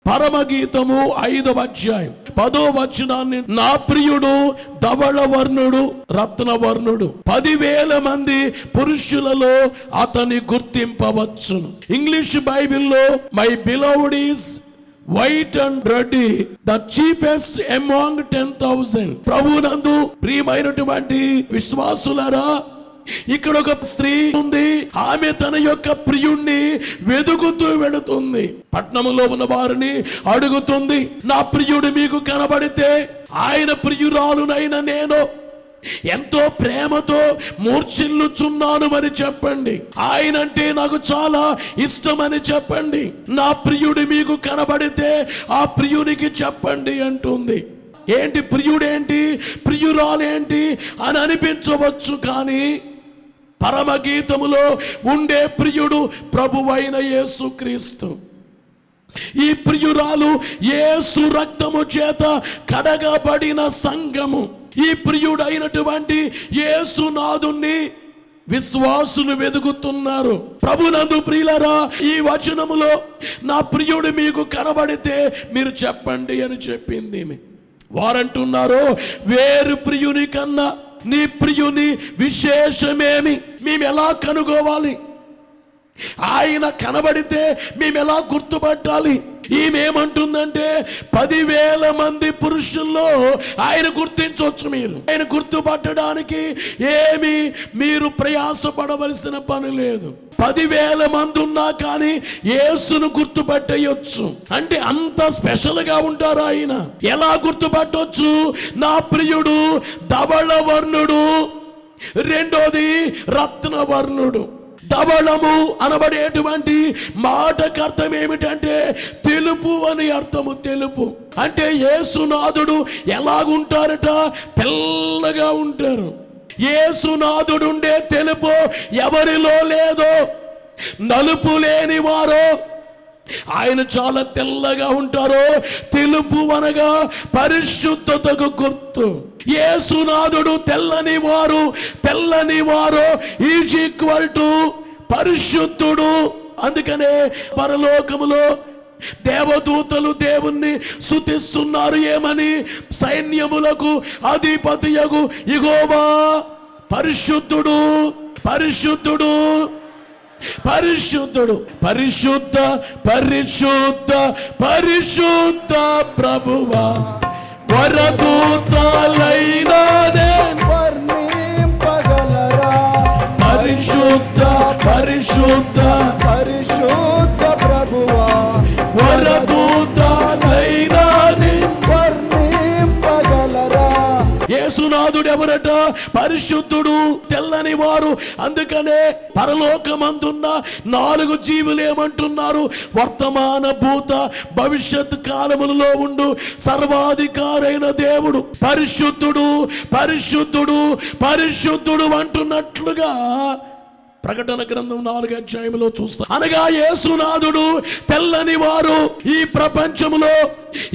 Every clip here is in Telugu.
పరమగీతము 5వ అధ్యాయం 10వ వచనాన్ని, నా ప్రియుడు ధవళవర్ణుడు రత్నవర్ణుడు, 10,000 మంది పురుషులలో అతని గుర్తింపవచ్చును. ఇంగ్లీష్ బైబిల్లో my beloved is white and Reddy, the chiefest among 10,000. ప్రభునందు ప్రియమైనటువంటి విశ్వాసులారా, ఇక్కడ ఒక స్త్రీ ఉంది. ఆమె తన యొక్క ప్రియుణ్ణి వెదుకుతూ వెళుతుంది. పట్టణంలో ఉన్న వారిని అడుగుతుంది, నా ప్రియుడు మీకు కనబడితే ఆయన ప్రియురాలునైన నేను ఎంతో ప్రేమతో మూర్ఛిల్లుచున్నాను అని చెప్పండి. ఆయనంటే నాకు చాలా ఇష్టమని చెప్పండి. నా ప్రియుడు మీకు కనబడితే ఆ ప్రియునికి చెప్పండి అంటుంది. ఏంటి ప్రియుడేంటి, ప్రియురాలేంటి అని అనిపించవచ్చు, కానీ పరమగీతములో ఉండే ప్రియుడు ప్రభువైన యేసుక్రీస్తు. ఈ ప్రియురాలు యేసు రక్తము చేత కడగబడిన సంఘము. ఈ ప్రియుడైనటువంటి యేసునాథుణ్ణి విశ్వాసులు వెదుగుతున్నారు. ప్రభునందు ప్రియులారా, ఈ వచనములో నా ప్రియుడు మీకు కనబడితే మీరు చెప్పండి అని చెప్పింది. వారంటున్నారు, వేరు ప్రియుని కన్నా నీ ప్రియుని విశేషమేమి? మేము ఎలా కనుగోవాలి? ఆయన కనబడితే మేము ఎలా గుర్తుపట్టాలి? ఈమెమంటుందంటే 10,000 మంది పురుషుల్లో ఆయన గుర్తించవచ్చు. మీరు ఆయన గుర్తుపట్టడానికి ఏమి మీరు ప్రయాసపడవలసిన పని లేదు. 10,000 మంది ఉన్నా కానీ యేసును గుర్తుపట్టేయొచ్చు. అంటే అంత స్పెషల్ గా ఉంటారు ఆయన. ఎలా గుర్తుపట్టొచ్చు? నా ప్రియుడు ధవళవర్ణుడు, రెండోది రత్నవర్ణుడు. ధవళము అనబడేటువంటి మాటకు అర్థం ఏమిటంటే తెలుపు అని అర్థము. తెలుపు అంటే యేసునాథుడు ఎలాగుంటారట? తెల్లగా ఉంటారు. యేసునాథుడు ఉండే తెలుపు ఎవరిలో లేదో. నలుపు లేని వారో ఆయన చాలా తెల్లగా ఉంటారు. తెలుపు అనగా పరిశుద్ధతకు గుర్తు. యేసునాథుడు తెల్లని వారు ఈజ్ ఈక్వల్ టు పరిశుద్ధుడు. అందుకనే పరలోకములో దేవదూతలు దేవుణ్ణి స్తుతిస్తున్నారు. ఏమని? సైన్యములకు అధిపతియగు యెహోవా పరిశుద్ధుడు, పరిశుద్ధుడు, పరిశుద్ధుడు, పరిశుద్ధ పరిశుద్ధ పరిశుద్ధ ప్రభువా, వరదూతలైన వర్ణింపగలరా, పరిశుద్ధ పరిశుద్ధ పరిశుద్ధ ప్రభువా, వరదూతలైన వర్ణింపగలరా. యేసునాథుడు ఎవరట? పరిశుద్ధుడు, తెల్లని వారు. అందుకనే పరలోకమందున్న 4 జీవులు ఏమంటున్నారు? వర్తమాన భూత భవిష్యత్ కాలములలో ఉండు సర్వాధికారైన దేవుడు పరిశుద్ధుడు, పరిశుద్ధుడు, పరిశుద్ధుడు అంటున్నట్లుగా ప్రకటన గ్రంథం 4వ అధ్యాయంలో చూస్తాం. అనగా యేసునాథుడు తెల్లని వారు. ఈ ప్రపంచంలో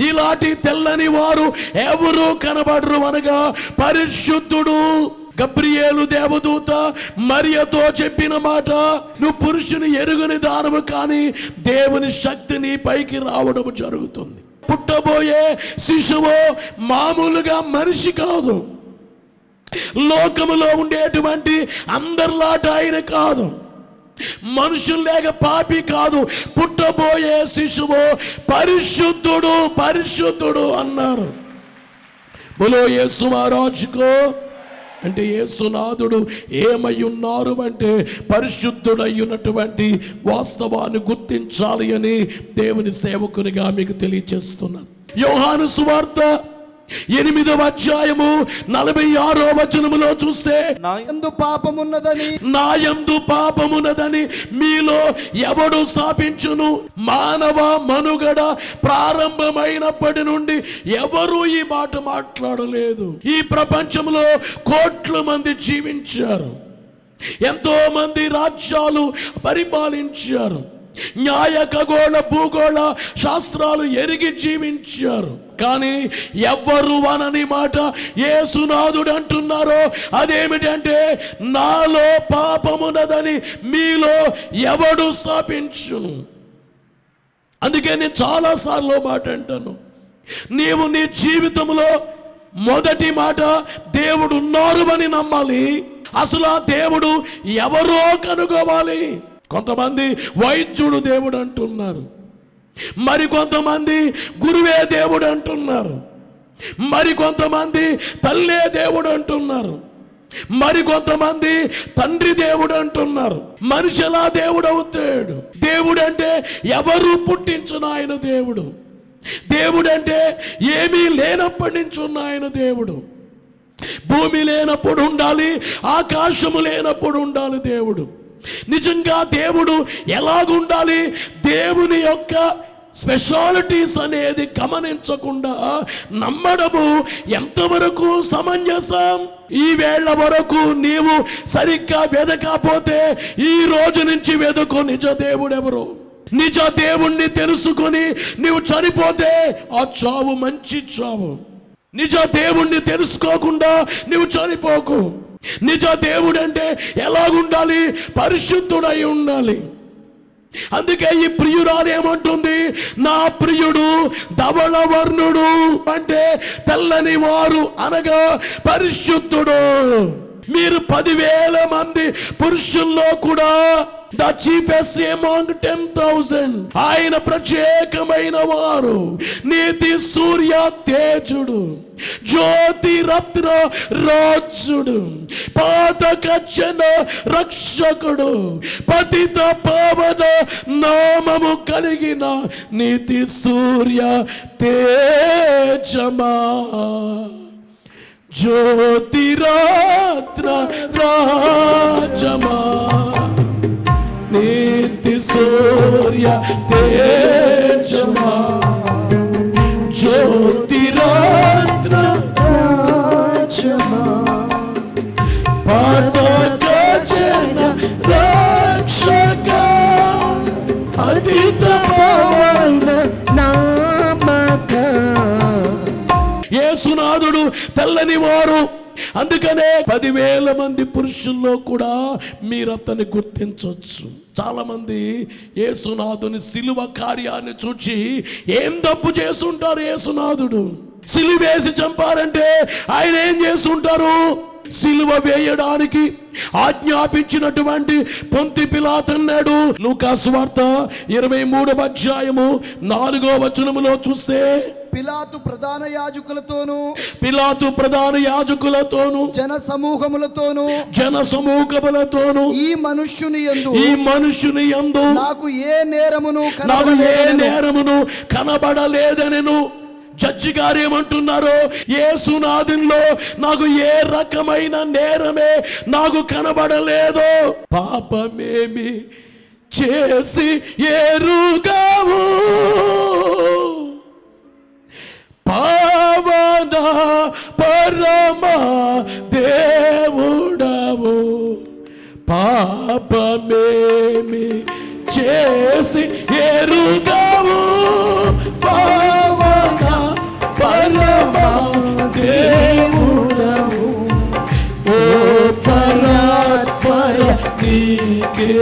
ఇలాంటి తెల్లని వారు ఎవరు కనబడరు. అనగా పరిశుద్ధుడు. గబ్రియేలు దేవదూత మరియతో చెప్పిన మాట, నువ్వు పురుషుని ఎరుగని దానము, కానీ దేవుని శక్తిని పైకి రావడం జరుగుతుంది. పుట్టబోయే శిశువు మామూలుగా మనిషి కాదు. లోకములో ఉండేటువంటి అందరిలాట ఆయన కాదు. మనుషులు లేక పాపి కాదు. పుట్టబోయే శిశువు పరిశుద్ధుడు, పరిశుద్ధుడు అన్నారు. బోలో యేసు మహారాజుకో. అంటే యేసునాథుడు ఏమై ఉన్నారు అంటే పరిశుద్ధుడై ఉన్నటువంటి వాస్తవాన్ని గుర్తించాలి అని దేవుని సేవకునిగా మీకు తెలియజేస్తున్నాను. యోహాను సువార్త 8వ అధ్యాయము 46వ వచనములో చూస్తే, నా యందు పాపమున్నదని మీలో ఎవడు స్థాపించును? మానవ మనుగడ ప్రారంభమైనప్పటి నుండి ఎవరు ఈ మాట మాట్లాడలేదు. ఈ ప్రపంచంలో కోట్ల మంది జీవించారు. ఎంతో మంది రాజ్యాలు పరిపాలించారు. న్యాయ ఖగోళ భూగోళ శాస్త్రాలు ఎరిగి జీవించారు. కానీ ఎవ్వరు అనని మాట యేసునాథుడు అంటున్నారో అదేమిటంటే, నాలో పాపమున్నదని మీలో ఎవడు స్థాపించును? అందుకే నేను చాలాసార్లు మాట అంటాను, నీవు నీ జీవితంలో మొదటి మాట దేవుడు ఉన్నారు అని నమ్మాలి. అసలు ఆ దేవుడు ఎవరో కనుగోవాలి. కొంతమంది వైద్యుడు దేవుడు అంటున్నారు, మరి కొంతమంది గురువే దేవుడు అంటున్నారు, మరి కొంతమంది తల్లే దేవుడు అంటున్నారు, మరి కొంతమంది తండ్రి దేవుడు అంటున్నారు. మనిషి ఎలా దేవుడు అవుతాడు? దేవుడు అంటే ఎవరు పుట్టించిన ఆయన దేవుడు. దేవుడు అంటే ఏమీ లేనప్పటి నుంచి ఉన్న ఆయన దేవుడు. భూమి లేనప్పుడు ఉండాలి, ఆకాశము లేనప్పుడు ఉండాలి దేవుడు. నిజంగా దేవుడు ఎలాగుండాలి? దేవుని యొక్క స్పెషాలిటీస్ అనేది గమనించకుండా నమ్మడము ఎంతవరకు సమంజసం? ఈ వేళ వరకు నీవు సరిగ్గా వెదకపోతే ఈ రోజు నుంచి వెతుకు నిజ దేవుడు ఎవరు. నిజ దేవుణ్ణి తెలుసుకొని నీవు చనిపోతే ఆ చావు మంచి చావు. నిజ దేవుణ్ణి తెలుసుకోకుండా నీవు చనిపోకు. నిజ దేవుడు అంటే ఎలాగుండాలి? పరిశుద్ధుడై ఉండాలి. అందుకే ఈ ప్రియురాలు ఏమంటుంది? నా ప్రియుడు ధవళ వర్ణుడు, అంటే తెల్లని వారు అనగా పరిశుద్ధుడు. మీరు 10,000 మంది పురుషుల్లో కూడా ద చీఫెస్ట్ అమాంగ్ 10,000 ఆయన ప్రత్యేకమైన వారు. నీతి సూర్య తేజుడు, జ్యోతి రత్న రాజుడు, పాతకచ్చన రక్షకుడు, పతిత పావన నామము కలిగిన నీతి సూర్య తేజమా, జ్యోతిరాత్ర రాజమా, నీతి సూర్య తేజమా, జ్యోతిరాత్ర రాజమా, పాతకచ్చన రక్షక, అతిత పావన నామక. యేసునాథుడు తెల్లని వారు. అందుకనే 10,000 మంది పురుషుల్లో కూడా మీరు అతన్ని గుర్తించవచ్చు. చాలా మంది యేసునాథుని సిలువ కార్యాన్ని చూచి ఏం తప్పు చేసుంటారు? యేసునాథుడు సిలువేసి చంపారంటే ఆయన ఏం చేసుంటారు? సిలువ వేయడానికి ఆజ్ఞాపించినటువంటి పొంతి పిలాతు అన్నాడు. లూకా సువార్త 23వ అధ్యాయము 4వ వచనములో చూస్తే, పిలాతు ప్రధాన యాజకులతోను జన సమూహములతోను ఈ మనుష్యుని యందు నాకు ఏ నేరమును కనబడలేదనెను. జడ్జి గారు ఏమంటున్నారు? యేసునాథునిలో నాకు ఏ రకమైన నేరమే నాకు కనబడలేదు. పాపమేమి చేసి ఎరుగవు, పావన పరమ దేవుడవు, పాపమేమి చేసి ఎరుగవు, పావన పరమ దేవుడవు, ఓ పరాత్పర నీకే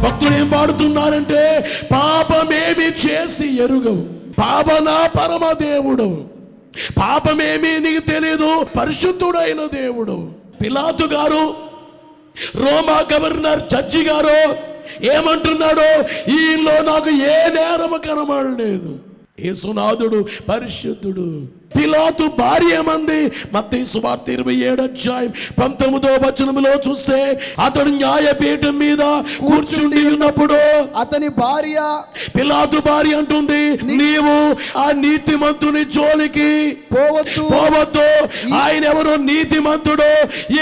భక్తులు ఏం పాడుతున్నారంటే, పాపమేమి చేసి ఎరుగవు, పాపన పరమ దేవుడు, పాపమేమి నీకు తెలియదు, పరిశుద్ధుడైన దేవుడు. పిలాతు గారు, రోమా గవర్నర్ జడ్జి గారు ఏమంటున్నాడు? ఈలో నాకు ఏ నేరము కనబడలేదు. యేసునాథుడు పరిశుద్ధుడు. పిలాతు భార్య ఏమంది? మత్తయి సువార్త 27వ అధ్యాయం 19వ వచనములో చూస్తే, అతడు న్యాయపీఠం మీద కూర్చుండి ఉన్నప్పుడు అతని భార్య, పిలాతు భార్య అంటుంది, నీవు ఆ నీతిమంతుని జోలికి పోవద్దు, ఆయన ఎవరో నీతిమంతుడు,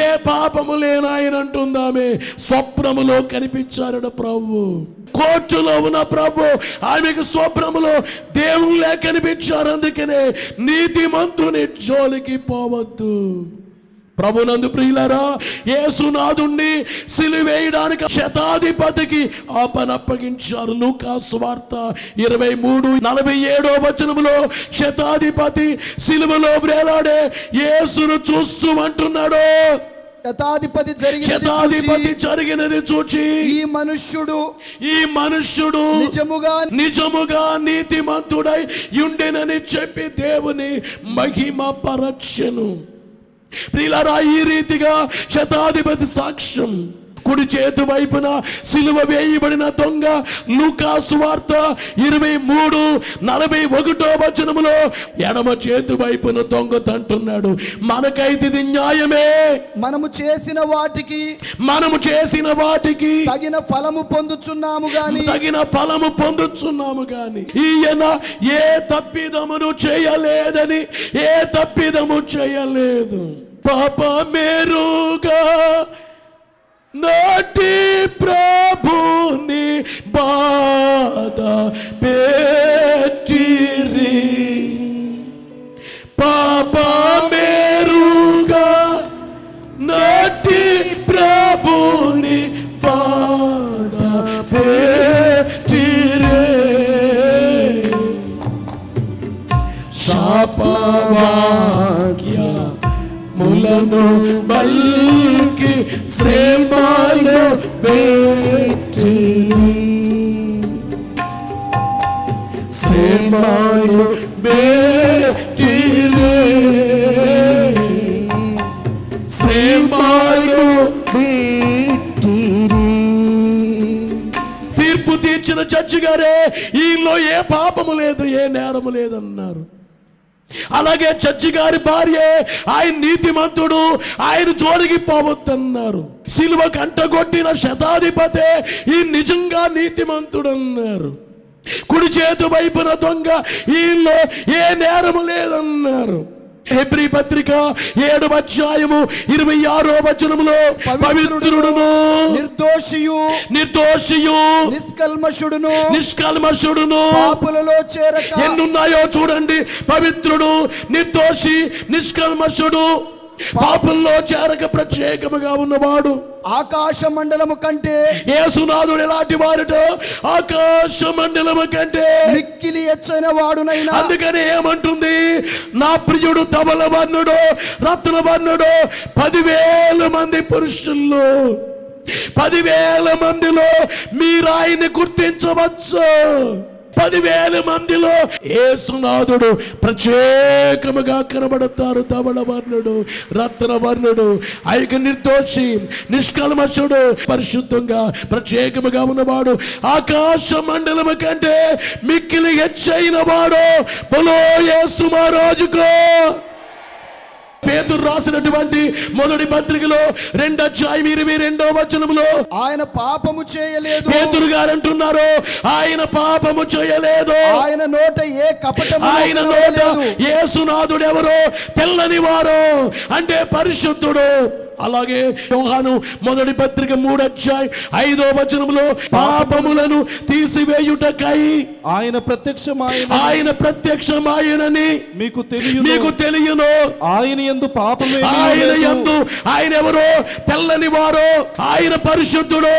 ఏ పాపము లేని ఆయన అంటుంది ఆమె. స్వప్నములో కనిపించారట ప్రభు. కోర్టులో ఉన్న ప్రభు ఆమెకు స్వప్నములో దేవుళ్ళే కనిపించారు. అందుకనే నీతిమంతుని జోలికి పోవద్దు, ప్రభునందు ప్రియులారా, యేసునాథుణ్ణి సిలువేయడానికి శతాధిపతికి ఆ పని అప్పగించారు. లూకా సువార్త 23:47 శతాధిపతి సిలువలో వేలాడే యేసును చూస్తూ అంటున్నాడు, శతాధిపతి జరిగినది చూచి ఈ మనుష్యుడు నిజముగా నీతిమంతుడై ఉండెనని చెప్పి దేవుని మహిమ పరచెను. ప్రియులారా, ఈ రీతిగా శతాధిపతి సాక్ష్యం. కుడి చేతి వైపున సిలువ వేయబడిన దొంగ లూకా సువార్త 23:41 ఎడమ చేతి వైపున దొంగతంటున్నాడు. మనకైతే ఇది న్యాయమే. మనము చేసిన వాటికి తగిన ఫలము పొందుచున్నాము గాని ఈయన ఏ తప్పిదమును చేయలేదు. పాప మేరుగా నాటి ప్రభుని బాధ పెట్టిరి. పాప మేరుగా నాటి ప్రభుని బాధ పెట్టిరి. శాపవాక్య ములను బల్కి శ్రేమను పెట్టిరి. తీర్పు తీర్చిన జడ్జి గారే ఈలో ఏ పాపము లేదు, ఏ నేరము లేదన్నారు. అలాగే జడ్జి గారి భార్య ఆయన నీతిమంతుడు, ఆయన జోలికి పోవద్దన్నారు. సిలువ కంటగొట్టిన శతాధిపతే ఈ నిజంగా నీతిమంతుడు అన్నారు. కుడి చేతి వైపున దొంగ ఈలో ఏ నేరము లేదన్నారు. హెబ్రీ పత్రిక 7:26 పవిత్రుడును నిర్దోషియు నిష్కల్మషుడును పాపులలో చేరక ఎన్నున్నాయో చూడండి. పవిత్రుడు, నిర్దోషి, నిష్కల్మషుడు, పాపుల్లో చేరక ప్రత్యేకముగా ఉన్నవాడు. ఆకాశ మండలము కంటే యేసునాథుడు ఎలాంటి వాడుటో ఆకాశ మండలము కంటే మిక్కిలి ఎచ్చైన వాడునైనా. అందుకని ఏమంటుంది, నా ప్రియుడు ధవళవర్ణుడు, రత్నవర్ణుడు. 10,000 మంది పురుషుల్లో 10,000 మందిలో మీరు ఆయన్ని గుర్తించవచ్చు. 10,000 మందిలో యేసునాథుడు ప్రత్యేకముగా కనబడతారు. ధవళవర్ణుడు, రత్నవర్ణుడు, ఐక నిర్దోషి, నిష్కల్మషుడు, పరిశుద్ధంగా ప్రత్యేకముగా ఉన్నవాడు. ఆకాశ మండలము కంటే మిక్కిలి హెచ్చైన వాడు. బలో యేసు మహారాజుకో. పేతురు రాసినటువంటి మొదటి పత్రికలో 2:22 ఆయన పాపము చేయలేదు. పేతురు గారు అంటున్నారు, ఆయన పాపము చేయలేదు. ఆయన నోట ఏ కపటము ఆయన నోట యేసునాథుడు ఎవరో తెల్లని వారు అంటే పరిశుద్ధుడు. అలాగే యోహాను మొదటి పత్రిక 3:5 పాపములను తీసివేయుటకై ఆయన ప్రత్యక్షమాయనని మీకు తెలియను. ఆయన యందు పాపమే ఆయన ఎవరో తెల్లని వారు, ఆయన పరిశుద్ధుడు,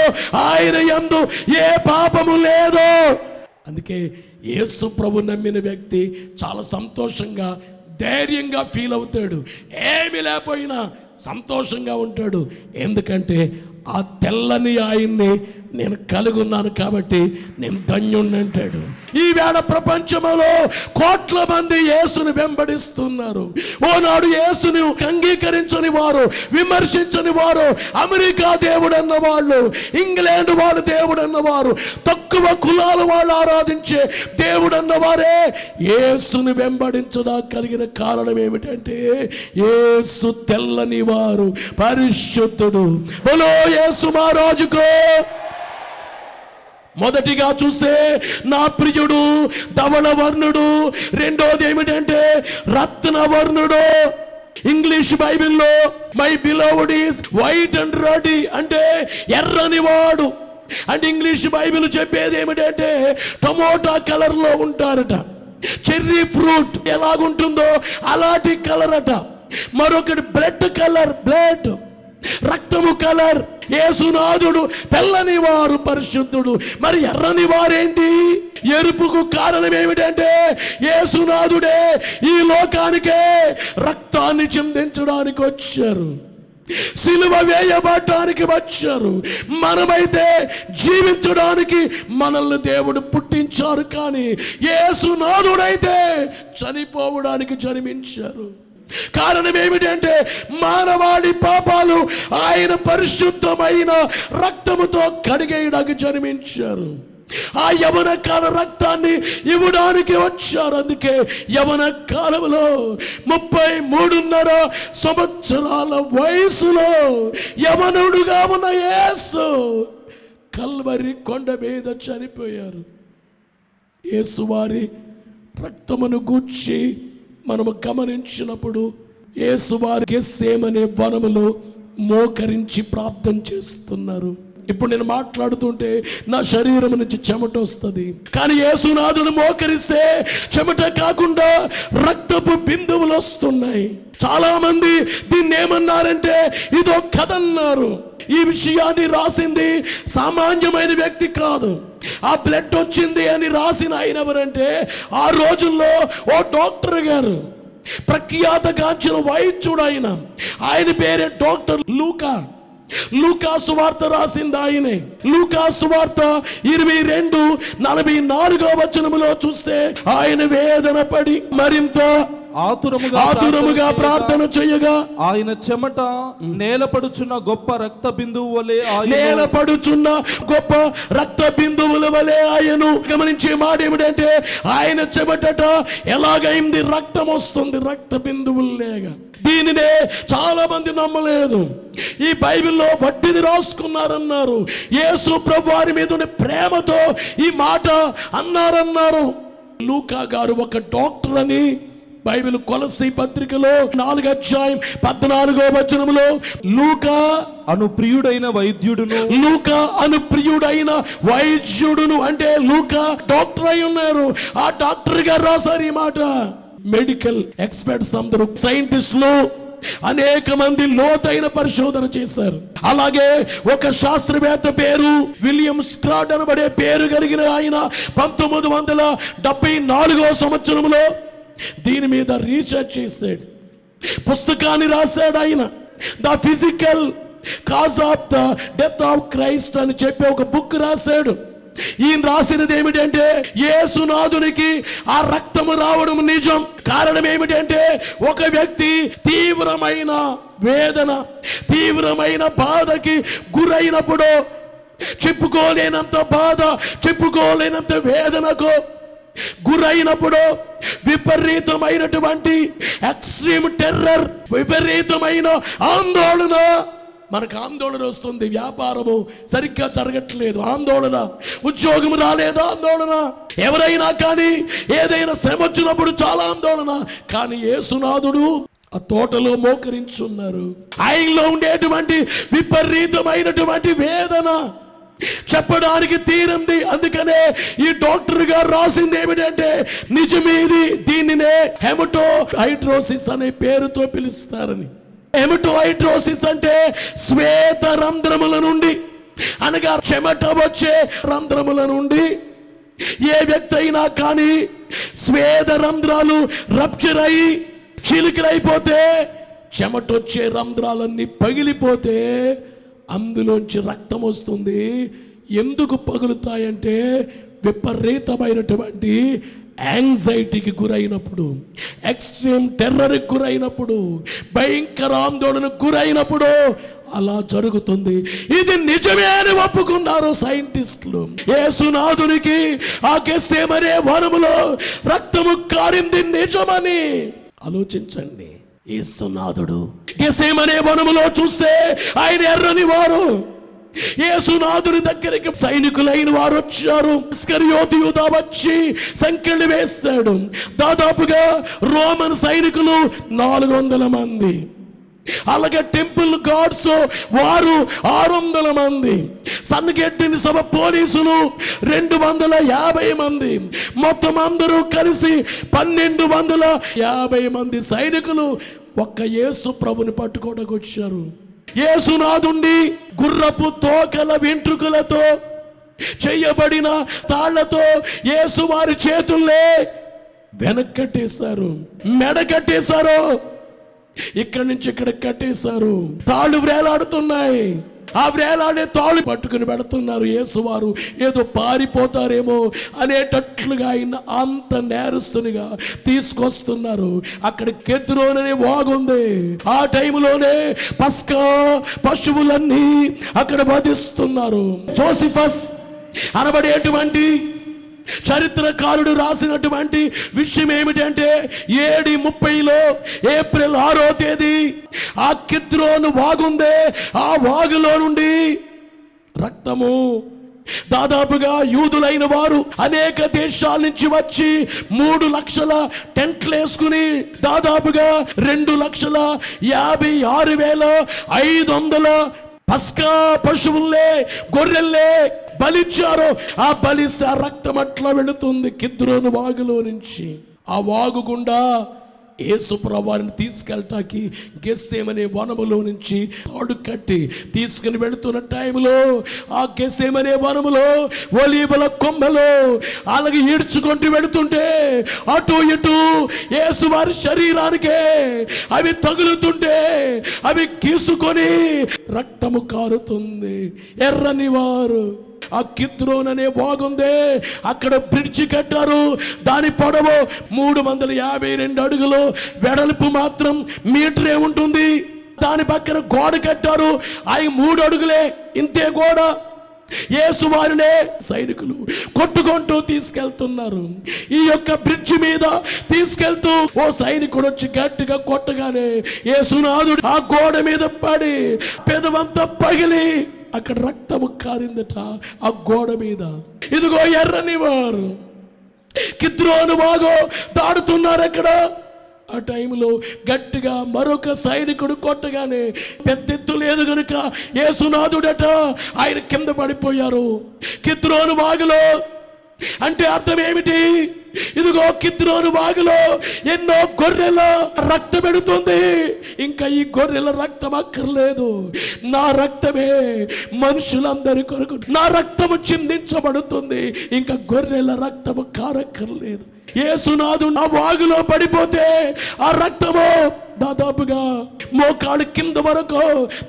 ఆయన యందు ఏ పాపము లేదు. అందుకే యేసు ప్రభు నమ్మిన వ్యక్తి చాలా సంతోషంగా ధైర్యంగా ఫీల్ అవుతాడు. ఏమి లేకపోయినా సంతోషంగా ఉంటాడు. ఎందుకంటే ఆ తెల్లని ఆయన్ని నేను కలిగి ఉన్నాను కాబట్టి నేను ధన్యుణ్ణి అంటాడు. ఈవేళ ప్రపంచంలో కోట్ల మంది యేసుని వెంబడిస్తున్నారు. ఓనాడు యేసుని అంగీకరించని వారు, విమర్శించని వారు, అమెరికా దేవుడు అన్న వాళ్ళు, ఇంగ్లాండ్ వాడు దేవుడు అన్నవారు, తక్కువ కులాల వాళ్ళు ఆరాధించే దేవుడు అన్నవారే యేసుని వెంబడించడానికి కలిగిన కారణం ఏమిటంటే యేసు తెల్లని వారు, పరిశుద్ధుడు. బలో యేసు మహారాజుకో. మొదటిగా చూస్తే నా ప్రియుడు ధవళవర్ణుడు. రెండోది ఏమిటంటే రత్నవర్ణుడు. ఇంగ్లీష్ బైబిల్లో my beloved is white and ready అంటే ఎర్రని వాడు. అంటే ఇంగ్లీష్ బైబిల్ చెప్పేది ఏమిటంటే టమోటా కలర్ లో ఉంటారట. చెర్రీ ఫ్రూట్ ఎలాగుంటుందో అలాంటి కలర్ అట. మరొకటి బ్లడ్ కలర్, బ్లడ్ రక్తము కలర్. యేసునాథుడు తెల్లని వారు పరిశుద్ధుడు, మరి ఎర్రని వారేంటి? ఎరుపుకు కారణం ఏమిటంటే యేసునాథుడే ఈ లోకానికే రక్తాన్ని చిందించడానికి వచ్చారు, సిలువ వేయబడటానికి వచ్చారు. మనమైతే జీవించడానికి మనల్ని దేవుడు పుట్టించారు, కానీ యేసునాథుడైతే చనిపోవడానికి జన్మించారు. కారణం ఏమిటంటే మానవాడి పాపాలు ఆయన పరిశుద్ధమైన రక్తముతో కడిగేయడానికి జన్మించారు. ఆ యవన కాల రక్తాన్ని ఇవ్వడానికి వచ్చారు. అందుకే యవన కాలంలో 33.5 సంవత్సరాల వయసులో యవనుడుగా ఉన్న యేసు కల్వరి కొండ మీద చనిపోయారు. యేసు వారి రక్తమును గూర్చి మనము గమనించినప్పుడు యేసు వారి గెత్సేమనే వనములో మోకరించి ప్రార్థన చేస్తున్నారు. ఇప్పుడు నేను మాట్లాడుతుంటే నా శరీరం నుంచి చెమట వస్తుంది, కానీ యేసునాథుడు మోకరిస్తే చెమట కాకుండా రక్తపు బిందువులు వస్తున్నాయి. చాలా మంది దీన్ని ఏమన్నారంటే ఇదో కథ అన్నారు. ఈ విషయాన్ని రాసింది సామాన్యమైన వ్యక్తి కాదు. ఆ బ్లడ్ వచ్చింది అని రాసిన ఆయన ఎవరంటే ఆ రోజుల్లో ఓ డాక్టర్ గారు, ప్రఖ్యాతగాంచిన వైద్యుడు. ఆయన పేరే డాక్టర్ లూకా. లూకా సువార్త రాసింది ఆయనే. లూకా సువార్త 22:44 చూస్తే ఆయన వేదన పడి మరింత ఆతురముగా ప్రార్థన చేయగా ఆయన చెమట నేలపడుచున్న గొప్ప రక్త బిందువు వలె, నేలపడుచున్న గొప్ప రక్త బిందువుల వలె ఆయను. గమనించే మాట ఏమిటంటే ఆయన చెమటట ఎలాగైంది? రక్తం వస్తుంది, రక్త బిందువులు లేగా. దీనినే చాలా మంది నమ్మలేదు. ఈ బైబిల్లో వట్టిది రాసుకున్నారన్నారు. యేసు ప్రభు వారి మీద ప్రేమతో ఈ మాట అన్నారు. లూకా గారు ఒక డాక్టర్ అని బైబిల్ కొలస్సీ పత్రికలో 4:14 లూకా అనుప్రియుడైన వైద్యుడును అంటే లూకా డాక్టర్ అయి ఉన్నారు. ఆ డాక్టర్ గారు రాశారు ఈ మాట. మెడికల్ ఎక్స్పర్ట్స్ అందరూ, సైంటిస్టులు అనేక మంది లోతైన పరిశోధన చేశారు. అలాగే ఒక శాస్త్రవేత్త పేరు విలియం స్క్రాడ్ అనబడే పేరు కలిగిన ఆయన 1974 దీని మీద రీసెర్చ్ చేశాడు, పుస్తకాన్ని రాశాడు. ఆయన the physical cause of the death of Christ అని చెప్పి ఒక బుక్ రాశాడు. ఈయన రాసినది ఏమిటంటే యేసునాథునికి ఆ రక్తము రావడం నిజం. కారణం ఏమిటంటే ఒక వ్యక్తి తీవ్రమైన వేదన, తీవ్రమైన బాధకి గురైనప్పుడు, చెప్పుకోలేనంత బాధ, చెప్పుకోలేనంత వేదనకు గురైనప్పుడు, విపరీతమైనటువంటి ఎక్స్ట్రీమ్ టెర్రర్, విపరీతమైన ఆందోళన. మనకు ఆందోళన వస్తుంది, వ్యాపారము సరిగ్గా జరగట్లేదు ఆందోళన, ఉద్యోగం రాలేదు ఆందోళన, ఎవరైనా కానీ ఏదైనా శ్రమ వచ్చినప్పుడు చాలా ఆందోళన. కానీ యేసునాథుడు ఆ తోటలో మోకరించున్నారు. ఆయనలో ఉండేటువంటి విపరీతమైనటువంటి వేదన చెప్పడానికి తీరింది. అందుకనే ఈ డాక్టర్ గారు రాసింది ఏమిటంటే నిజమేది, దీనినే హెమటోహైడ్రోసిస్ అనే పేరుతో పిలుస్తారని. హెమటోహైడ్రోసిస్ అంటే శ్వేత రంధ్రముల నుండి, అనగా చెమట వచ్చే రంధ్రముల నుండి ఏ వ్యక్తి అయినా కానీ శ్వేత రంధ్రాలు రప్చర్ అయి చిలికలైపోతే, చెమటొచ్చే రంధ్రాలన్నీ పగిలిపోతే అందులోంచి రక్తం వస్తుంది. ఎందుకు పగులుతాయంటే విపరీతమైనటువంటి యాంగ్జైటీకి గురైనప్పుడు, ఎక్స్ట్రీమ్ టెర్రర్కి గురైనప్పుడు, భయంకర ఆందోళనకు గురైనప్పుడు అలా జరుగుతుంది. ఇది నిజమే అని ఒప్పుకున్నారు సైంటిస్టులు. యేసునాథునికి ఆ గెత్సేమనే వనములో రక్తము కారింది నిజమని ఆలోచించండి. యేసునాథుడు గెత్సేమనే వనములో చూస్తే ఆయన ఎర్రని వారు. యేసునాథుని దగ్గరికి సైనికులైన వారు వచ్చారు. ఇస్కరియోతు యూదా వచ్చి సంకెళ్ళు వేశాడు. దాదాపుగా రోమన్ సైనికులు 400 మంది, అలాగే టెంపుల్ గార్డ్స్ వారు 600 మంది, సన్నగెట్టిన సభ పోలీసులు 250 మంది, మొత్తం అందరూ కలిసి 1250 మంది సైనికులు ఒక్క యేసు ప్రభుని పట్టుకోవడానికి వచ్చారు. యేసునాథుండి గుర్రపు తోకల వెంట్రుకలతో చేయబడిన తాళ్లతో యేసు వారి చేతుల్లే వెనక్కట్టేశారు, మెడ కట్టేశారు, ఇక్కడి నుంచి ఇక్కడ కట్టేశారు. తాళ్ళు వేలాడుతున్నాయి. ఆ వేలాడే తాళ్ళు పట్టుకుని పెడుతున్నారు. యేసువారు ఏదో పారిపోతారేమో అనేటట్లుగా ఆయన అంత నేరస్తునిగా తీసుకొస్తున్నారు. అక్కడ కెద్రోన్ అనే వాగుంది. ఆ టైంలోనే పస్కా పశువులన్నీ అక్కడ వధిస్తున్నారు. జోసిఫస్ అనబడేటువంటి చరిత్రకారుడు రాసినటువంటి విషయం ఏమిటంటే 7:30 ఏప్రిల్ 6వ తేదీ ఆ కిద్రోను వాగుందే, ఆ వాగులో నుండి రక్తము దాదాపుగా యూదులైన వారు అనేక దేశాల నుంచి వచ్చి 3 లక్షల టెంట్లు వేసుకుని దాదాపుగా 2,56,500 పస్కా పశువుల్లే గొర్రెల్లే బలిచ్చారు. ఆ బలిస్తే ఆ రక్తం అట్లా వెళుతుంది కిద్రోను వాగులో నుంచి. ఆ వాగు గుండా యేసు ప్రభువారిని తీసుకెళ్ళటానికి గెస్సేమనే వనములో నుంచి తాడు కట్టి తీసుకుని వెళుతున్న టైంలో ఆ గెస్సేమనే వనములో ఒలీవల కొమ్మలో అలాగే ఈడ్చుకుంటూ వెళుతుంటే అటు ఇటు యేసు వారి శరీరానికే అవి తగులుతుంటే అవి గీసుకొని రక్తము కారుతుంది. ఎర్రని వారు ఆ కిద్రోన్ అనే బాగుందే, అక్కడ బ్రిడ్జి కట్టారు. దాని పొడవు 352 అడుగులు, వెడల్పు మాత్రం మీటరే ఉంటుంది. దాని పక్కన గోడ కట్టారు. అవి 3 అడుగులే, ఇంతే గోడ. యేసు వారినే సైనికులు కొట్టుకుంటూ తీసుకెళ్తున్నారు. ఈ యొక్క బ్రిడ్జి మీద తీసుకెళ్తూ ఓ సైనికుడు వచ్చి గట్టిగా కొట్టగానే యేసునాథుడు ఆ గోడ మీద పడి పెదవంతా పగిలి అక్కడ రక్తము కారిందట ఆ గోడ మీద. ఇదిగో ఎర్రని వారు కిద్రోను వాగు దాడుతున్నారు. అక్కడ ఆ టైంలో గట్టిగా మరొక సైనికుడు కొట్టగానే పెద్ద ఎత్తు లేదు గనుక యేసునాథుడట ఆయన కింద పడిపోయారు కిద్రోను వాగులో. అంటే అర్థం ఏమిటి? ఇదిగో కిద్రోను వాగులో ఎన్నో గొర్రెల రక్తం పెడుతుంది. ఇంకా ఈ గొర్రెల రక్తం అక్కర్లేదు, నా రక్తమే మనుషులందరి కొరకు నా రక్తము చిందించబడుతుంది. ఇంకా గొర్రెల రక్తము కారక్కర్లేదు. యేసునాథుడు ఆ వాగులో పడిపోతే ఆ రక్తము దాదాపుగా మోకాళ్ళ కింద వరకు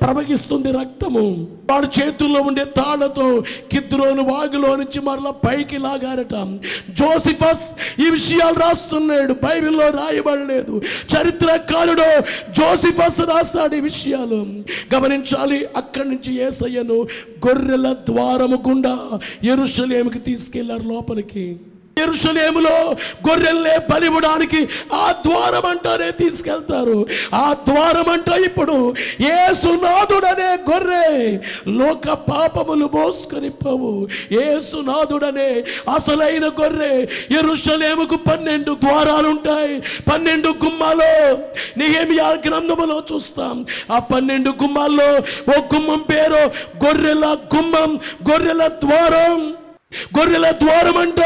ప్రవహిస్తుంది రక్తము. వాడి చేతుల్లో ఉండే తాళ్లతో కిద్రోను వాగులో నుంచి మరలా పైకి లాగారట. జోసిఫస్ ఈ విషయాలు రాస్తున్నాడు, బైబిల్లో రాయబడలేదు. చరిత్రకారుడు జోసిఫస్ రాస్తాడు ఈ విషయాలు. గమనించాలి. అక్కడి నుంచి యేసయ్యను గొర్రెల ద్వారము గుండా యెరూషలేముకి తీసుకెళ్లారు లోపలికి. యెరూషలేములో గొర్రెల్నే బలివ్వడానికి ఆ ద్వారం అంటారే తీసుకెళ్తారు. ఆ ద్వారం అంట ఇప్పుడు యేసునాథుడనే గొర్రె లోక పాపములు మోసుకొని పోవు యేసునాథుడనే అసలైన గొర్రె. యెరూషలేముకు 12 ద్వారాలు ఉంటాయి, 12 గుమ్మాలు. నెహెమ్యా గ్రంథములో చూస్తాం. ఆ 12 గుమ్మాల్లో ఓ గుమ్మం పేరు గొర్రెల గుమ్మం, గొర్రెల ద్వారం. గొర్రెల ద్వారం అంట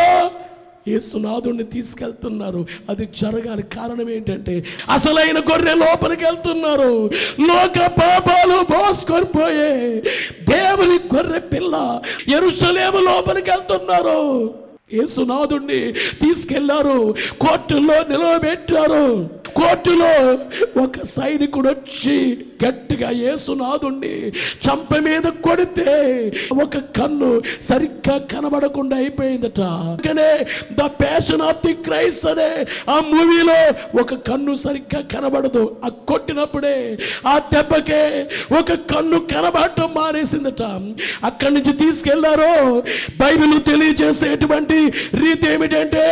యేసునాథుడిని తీసుకెళ్తున్నారు. అది జరగాలి. కారణం ఏంటంటే అసలైన గొర్రె లోపలికి వెళ్తున్నారు. లోక పాపాలు మోసుకొని పోయే దేవుని గొర్రె పిల్ల యెరూషలేము లోపలికి వెళ్తున్నారు. యేసునాథుడిని తీసుకెళ్లారు, కోర్టులో నిలవబెట్టారు. కోర్టులో ఒక సైనికుడు వచ్చి గట్టిగా యేసునాథుడిని చంప మీద కొడితే ఒక కన్ను సరిగ్గా కనబడకుండా అయిపోయిందట. The passion of the Christ అనే ఆ మూవీలో ఒక కన్ను సరిగ్గా కనబడదు. ఆ కొట్టినప్పుడే ఆ దెబ్బకే ఒక కన్ను కనబడటం మానేసిందట. అక్కడి నుంచి తీసుకెళ్లారు. బైబిల్ తెలియజేసేటువంటి రీతి ఏమిటంటే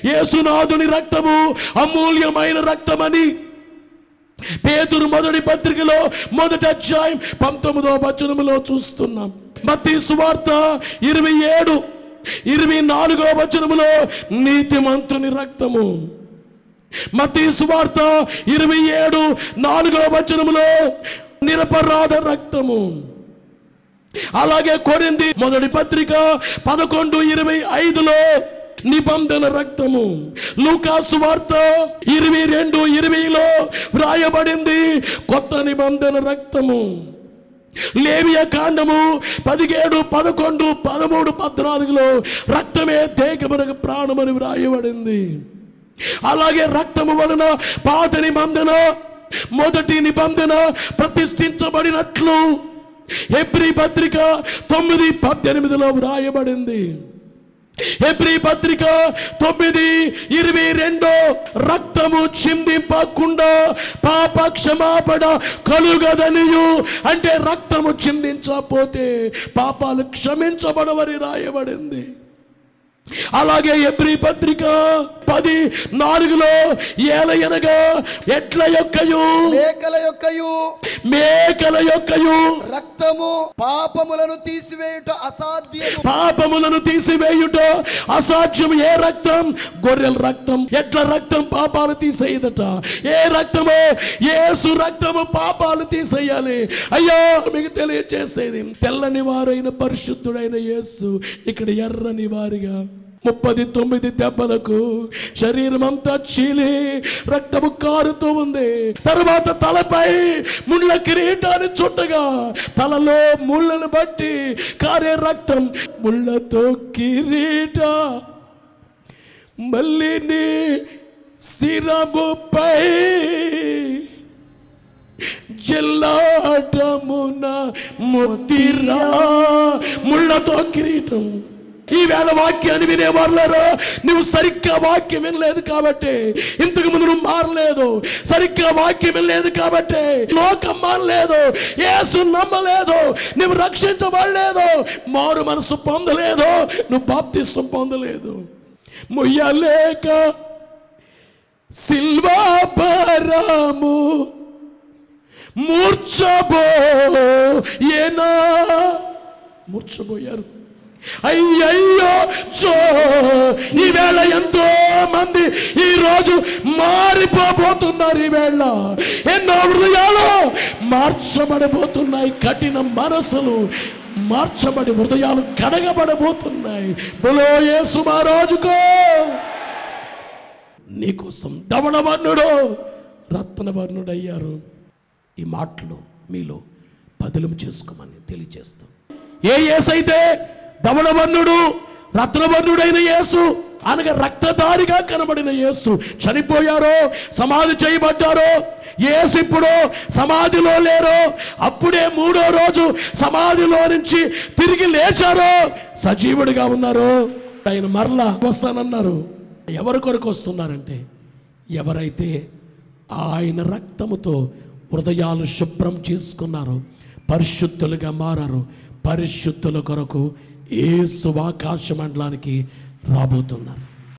యేసునాథుని రక్తము అమూల్యమైన రక్తమని పేతురు మొదటి పత్రికలో 1వ అధ్యాయం 19వ వచనములో చూస్తున్నాం. మత్తయి సువార్త 27:24వ వచనములో నీతిమంతుని రక్తము. మత్తయి సువార్త 27:4వ వచనములో నిరపరాధ రక్తము. అలాగే కొరింథీ మొదటి పత్రిక 11:25లో నిబంధన రక్తము. లూకా సువార్త 22:20లో వ్రాయబడింది కొత్త నిబంధన రక్తము. లేవియ కాండము 17, 11, 13, 14లో రక్తమే దేహమునకు ప్రాణమని వ్రాయబడింది. అలాగే రక్తము వలన పాత నిబంధన మొదటి నిబంధన ప్రతిష్ఠించబడినట్లు హెబ్రీ పత్రిక 9:18లో వ్రాయబడింది. హెబ్రీ పత్రిక 9:22 రక్తము చిందింపకుండా పాప క్షమాపణ కలుగదనియు, అంటే రక్తము చిందించకపోతే పాపాలు క్షమించబడవని రాయబడింది. అలాగే హెబ్రీ పత్రిక 10:4లో ఏలయనగా ఎట్ల యొక్కయు మేకల యొక్కయు రక్తము పాపములను తీసివేయుట అసాధ్యము. పాపములను తీసివేయుట అసాధ్యం. ఏ రక్తం? గొర్రెల రక్తం. ఎట్ల రక్తం పాపాలు తీసేయదట? ఏ రక్తమో? యేసు రక్తము పాపాలు తీసేయాలి. అయ్యో మీకు తెలియచేసేది, తెల్లని వారైన పరిశుద్ధుడైన యేసు ఇక్కడ ఎర్రని వారిగా 39 దెబ్బలకు శరీరం అంతా చీలి రక్తము కారుతూ ఉంది. తర్వాత తలపై ముళ్ళ కిరీటాన్ని చుట్టగా తలలో ముళ్ళను బట్టి కారే రక్తం. ముళ్ళతో కిరీట మళ్ళీ నీ శిరముపై జల్లాటమున ముత్తిరా. ముళ్ళతో కిరీటం. ఈవేళ వాక్యాన్ని వినేవాళ్ళారా, నువ్వు సరిగ్గా వాక్యం వినలేదు కాబట్టి, ఇంతకు ముందు నువ్వు మారలేదు, సరిగ్గా వాక్యం వినలేదు కాబట్టి, లోకం మారలేదు, యేసు నమ్మలేదు, నువ్వు రక్షించబడలేదు, మారు మనసు పొందలేదు, నువ్వు బాప్తిస్వం పొందలేదు. ముయ్యలేక సిల్వా భారము మూర్ఛబోయారు. అయ్యయ్యో చో, ఈవేళ ఎంతో మంది ఈ రోజు మారిపోబోతున్నారు. ఈవేళ ఎన్నో హృదయాలు మార్చబడబోతున్నాయి. కఠిన మనసులు మార్చబడి హృదయాలు కడగబడబోతున్నాయి. బోలో యేసు మహారాజుకో. నీకోసం ధవళవర్ణుడు రత్నవర్ణుడు అయ్యారు. ఈ మాటలు మీలో పదిలం చేసుకోమని తెలియజేస్తాం. ఏ యేసు అయితే ధవళవర్ణుడు రత్నవర్ణుడైన యేసు అనగా రక్తధారిగా కనబడిన యేసు చనిపోయారో, సమాధి చేయబడ్డారో, యేసు ఇప్పుడు సమాధిలో లేరో, అప్పుడే 3వ రోజు సమాధిలో నుంచి తిరిగి లేచారో, సజీవుడిగా ఉన్నారో, ఆయన మరలా వస్తానన్నారు. ఎవరి కొరకు వస్తున్నారంటే, ఎవరైతే ఆయన రక్తముతో హృదయాలు శుభ్రం చేసుకున్నారో, పరిశుద్ధులుగా మారారు, పరిశుద్ధుల కొరకు యేసు ఆకాశ మండలానికి రాబోతున్నారు.